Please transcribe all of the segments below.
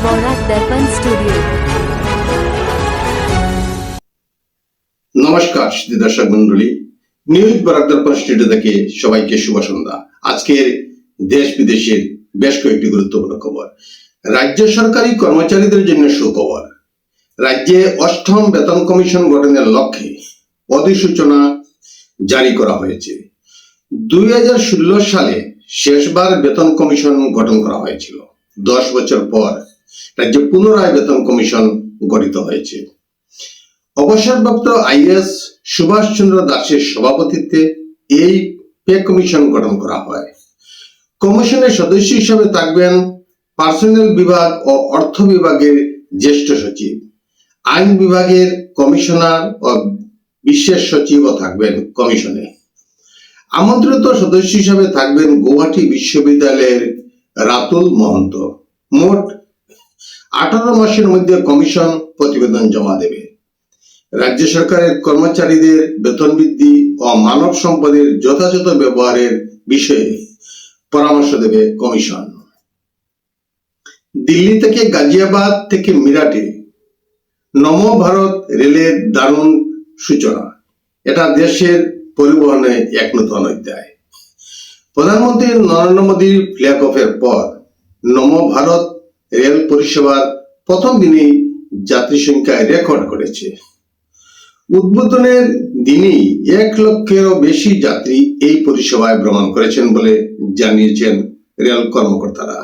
বরাক দর্পণ studio. নমস্কার দর্শক মন্ডলী, নিউজ বরাক দর্পণ স্টুডিও থেকে সবাইকে শুভ সন্ধ্যা। আজকের দেশ বিদেশের বেশ কয়েকটি গুরুত্বপূর্ণ খবর। রাজ্য সরকারি কর্মচারীদের জন্য সুখবর। রাজ্যে 8ম বেতন কমিশন গঠনের লক্ষ্যে অধিসূচনা জারি করা হয়েছে। 2016 সালে শেষবার বেতন কমিশন গঠন করা হয়েছিল। 10 বছর পর রাজ্যে পুনরায় বেতন কমিশন গঠিত হয়েছে। অবসরপ্রাপ্ত আইএস সুভাষ চন্দ্র দাসের সভাপতিত্বে এই পে কমিশন গঠন করা হয়। কমিশনের সদস্য হিসেবে থাকবেন পার্সোনেল বিভাগ ও অর্থ বিভাগের জ্যেষ্ঠ সচিব, আইন বিভাগের কমিশনার ও বিশেষ সচিবও থাকবেন কমিশনে। আমন্ত্রিত সদস্য হিসেবে থাকবেন গুয়াহাটি বিশ্ববিদ্যালয়ের রাতুল মহন্ত। মোট 18 মাসের মধ্যে কমিশন প্রতিবেদন জমা দেবে। রাজ্য সরকারের কর্মচারীদের বেতন বৃদ্ধি ও মানব সম্পদের যথাযথ ব্যবহারের বিষয়ে পরামর্শ দেবে কমিশন। দিল্লি থেকে গাজিয়াবাদ থেকে মিরাটে নমো ভারত রেলের দারুণ সূচনা। এটা দেশের পরিবহনে এক নতুন অধ্যায়। প্রধানমন্ত্রী নরেন্দ্র মোদীর ফ্ল্যাগ অফের পর নমো ভারত রেল পরিষেবার প্রথম দিনেই যাত্রী সংখ্যায় রেকর্ড করেছে। উদ্বোধনের দিনই 1 লক্ষেরও বেশি যাত্রী এই পরিষেবায় ভ্রমণ করেছেন বলে জানিয়েছেন রেল কর্মকর্তারা।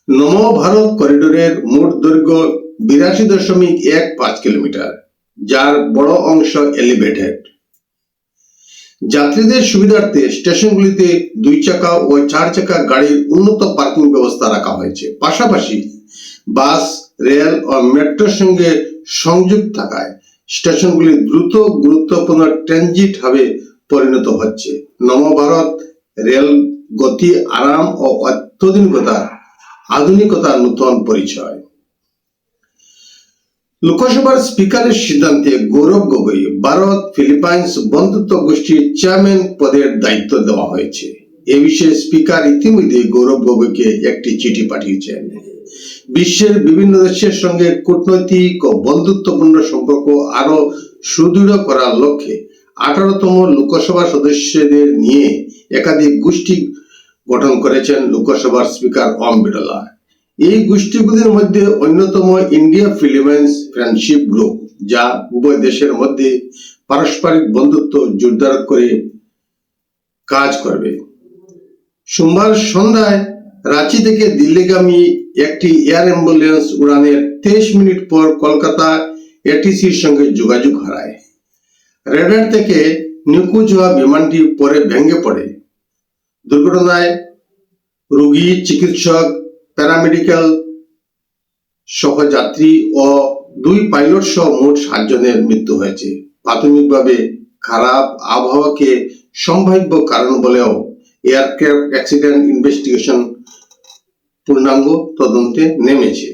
নমো ভারত করিডোরের মোট দৈর্ঘ্য 82.15 কিলোমিটার, যার বড় অংশ এলিভেটেড। যাত্রীদের সুবিধার্থে স্টেশনগুলিতে 2 চাকা ও 4 চাকা গাড়ির উন্নত পার্কিং ব্যবস্থা রাখা হয়েছে। পাশাপাশি বাস, রেল ও মেট্রোর সঙ্গে সংযোগ থাকায় স্টেশনগুলি দ্রুত গুরুত্বপূর্ণ ট্রানজিট হাবে পরিণত হচ্ছে। নমো ভারত রেল গতি, আরাম ও আধুনিকতার নতুন পরিচয়। লোকসভার স্পিকারের সিদ্ধান্তে গৌরব গগৈ ভারত ফিলিপাইন্স বন্ধুত্ব গোষ্ঠীর চেয়ারম্যান পদের দায়িত্ব দেওয়া হয়েছে। এ বিষয়ে স্পিকার ইতিমধ্যে গৌরব গগৈকে একটি চিঠি পাঠিয়েছেন। বিশ্বের বিভিন্ন দেশের সঙ্গে কূটনৈতিক ও বন্ধুত্বপূর্ণ সম্পর্ক আরো সুদৃঢ় করার লক্ষ্যে 18তম লোকসভা সদস্যদের নিয়ে একাধিক গোষ্ঠী গঠন করেছেন লোকসভার স্পিকার ওম বিড়লা। এই গোষ্ঠীগুলির মধ্যে অন্যতম ইন্ডিয়া ফিলিপাইন্স ফ্রেন্ডশিপ গ্রুপ, যা উভয় দেশের মধ্যে পারস্পরিক বন্ধুত্ব জোরদার করে কাজ করবে। সোমবার সন্ধ্যায় রাঁচি থেকে দিল্লিগামী একটি এয়ার অ্যাম্বুলেন্স উড়ানের 23 মিনিট পর কলকাতা এটিসির সঙ্গে যোগাযোগ হারায়। রেডার থেকে নিখোঁজ হওয়া বিমানটি পরে ভেঙে পড়ে। দুর্ঘটনায় রোগী, চিকিৎসক, প্যারামেডিক্যাল সহযাত্রী ও 2 পাইলট সহ মোট 7 জনের মৃত্যু হয়েছে। প্রাথমিকভাবে খারাপ আবহাওয়াকে সম্ভাব্য কারণ বলেও এয়ারক্রাফট অ্যাক্সিডেন্ট ইনভেস্টিগেশন পূর্ণাঙ্গ তদন্তে নেমেছে।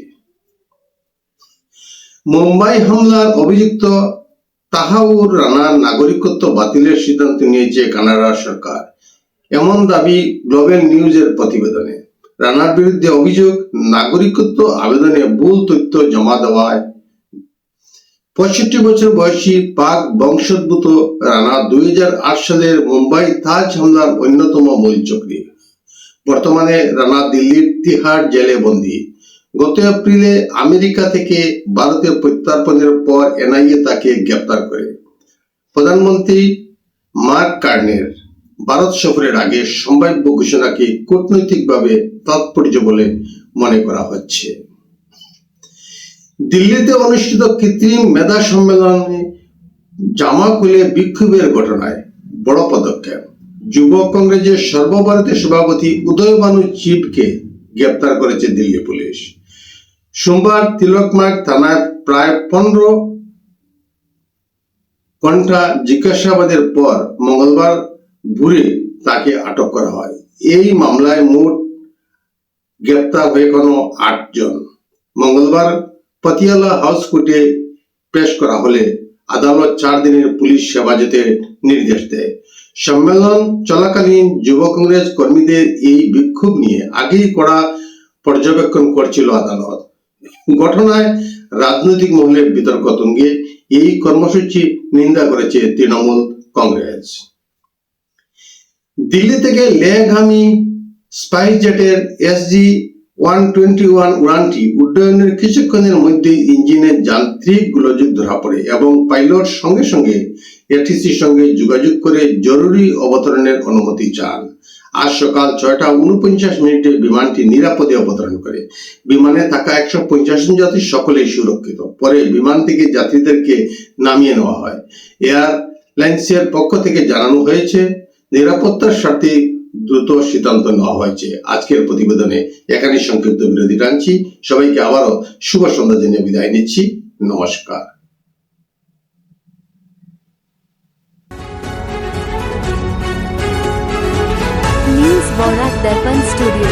মুম্বাই হামলার অভিযুক্ত তাহাউর রানার নাগরিকত্ব বাতিলের সিদ্ধান্ত নিয়েছে কানাডা সরকার, এমন দাবি গ্লোবাল নিউজের প্রতিবেদনে। রানার বিরুদ্ধে অভিযোগ, নাগরিকত্ব আবেদনে ভুল তথ্য জমা দেওয়ায়। 65 বছর বয়সী পাক বংশোদ্ভূত রানা 2008 সালের মুম্বাই তাজ হামলার অন্যতম মূল চক্রী। বর্তমানে রানা দিল্লির তিহার জেলে বন্দী। গত এপ্রিলে আমেরিকা থেকে ভারতে প্রত্যার্পণের পর এনআইএ তাকে গ্রেপ্তার করে। প্রধানমন্ত্রী মার্ক কার্নের ভারত সফরের আগে সম্ভাব্য ঘোষণাকে কূটনৈতিকভাবে তাৎপর্য বলে মনে করা হচ্ছে। দিল্লিতে অনুষ্ঠিত কৃত্রিম মেধা সম্মেলনে জামা খুলে বিক্ষোভের ঘটনায় বড় পদক্ষেপ। যুব কংগ্রেসের সর্বভারতীয় সভাপতি উদয় ভানু চিবকে গ্রেপ্তার করেছে দিল্লি পুলিশ। সোমবার তিলকমার্গ থানায় প্রায় 15 ঘন্টা জিজ্ঞাসাবাদের পর মঙ্গলবার ভোরে তাকে আটক করা হয়। এই মামলায় মোট গ্রেপ্তার হয়ে কোনো 8 জন। মঙ্গলবার পাতিয়ালা হাউস কোর্টে পেশ করা হলে আদালত 4 দিনের পুলিশ হেফাজতের নির্দেশ দেয়। সম্মেলন চলাকালীন যুব কংগ্রেস কর্মীদের এই বিক্ষোভ নিয়ে আগেই কড়া পর্যবেক্ষণ করছিল আদালত। ঘটনায় রাজনৈতিক মহলের বিতর্ক তুঙ্গে। এই কর্মসূচি নিন্দা করেছে তৃণমূল কংগ্রেস। দিল্লি থেকে লেহগামী স্পাইস জেটের SG-121 উড়ানটি উড্ডয়নের কিছুক্ষণের মধ্যেই ইঞ্জিনের যান্ত্রিক গোলযোগ ধরা পড়ে এবং পাইলট সঙ্গে সঙ্গে এটিসির সঙ্গে যোগাযোগ করে জরুরি অবতরণের অনুমতি চান। আজ সকাল 6:49 বিমানটি নিরাপদে অবতরণ করে। বিমানে থাকা 150 জন যাত্রী সকলেই সুরক্ষিত। পরে বিমান থেকে যাত্রীদেরকে নামিয়ে নেওয়া হয়। এয়ারলাইন্সের পক্ষ থেকে জানানো হয়েছে, নিরাপত্তার স্বার্থে দ্রুত সিদ্ধান্ত নেওয়া হয়েছে। আজকের প্রতিবেদনে এখানে সংক্ষিপ্ত বিরতি টানছি। সবাইকে আবারও শুভ সন্ধ্যা জানিয়ে বিদায় নিচ্ছি। নমস্কার। News Borak Darpan Studio